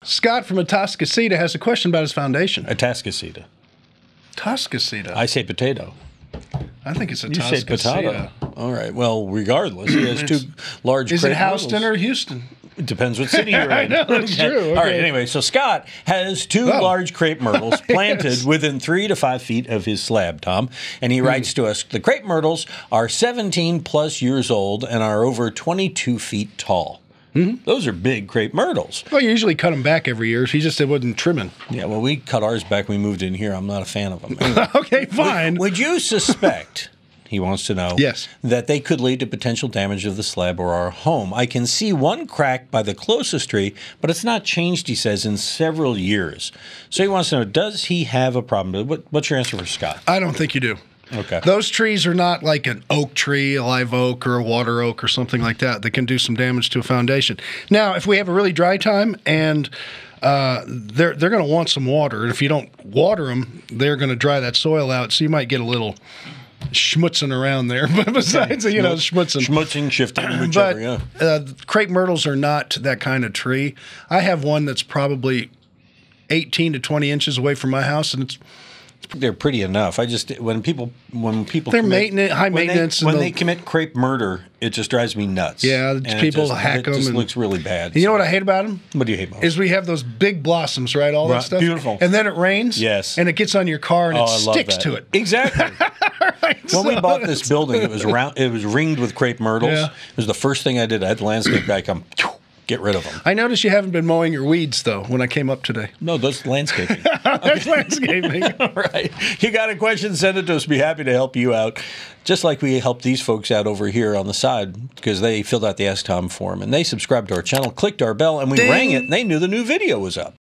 Scott from Atascocita has a question about his foundation. Atascocita. Atascocita. I say potato. I think it's You say Atascocita. potato. All right. Well, regardless, he has two large Is it crepe Houston myrtles. or Houston? It depends what city you're in. I know, that's true. Okay. All right, anyway, so Scott has two large crepe myrtles planted within 3 to 5 feet of his slab, Tom. And he writes to us, the crepe myrtles are 17 plus years old and are over 22 feet tall. Those are big crepe myrtles. Well, you usually cut them back every year. He just said wasn't trimming. Yeah, well, we cut ours back when we moved in here. I'm not a fan of them. Anyway, Okay, fine. would you suspect... He wants to know that they could lead to potential damage of the slab or our home. I can see one crack by the closest tree, but it's not changed, he says, in several years. So he wants to know, does he have a problem? What's your answer for Scott? I don't think you do. Okay. Those trees are not like an oak tree, a live oak, or a water oak or something like that. They can do some damage to a foundation. Now, if we have a really dry time and they're going to want some water, and if you don't water them, they're going to dry that soil out, so you might get a little schmutzing around there, but besides, schmutzing, shifting, whichever, crepe myrtles are not that kind of tree. I have one that's probably 18 to 20 inches away from my house, and they're pretty enough. When people they're high maintenance. When they commit crepe murder, it just drives me nuts. Yeah, people hack them. It just looks really bad. You know what I hate about them? What do you hate about them? Is we have those big blossoms, right? All that stuff. Beautiful. And then it rains. Yes. And it gets on your car and it sticks to it. Exactly. When we bought this building, it was ringed with crepe myrtles. Yeah. It was the first thing I did. I had the landscape guy come get rid of them. I noticed you haven't been mowing your weeds, though, when I came up today. No, that's landscaping. That's landscaping. All right. You got a question, send it to us. Be happy to help you out. Just like we helped these folks out over here on the side because they filled out the Ask Tom form and they subscribed to our channel, clicked our bell, and we rang it, and they knew the new video was up.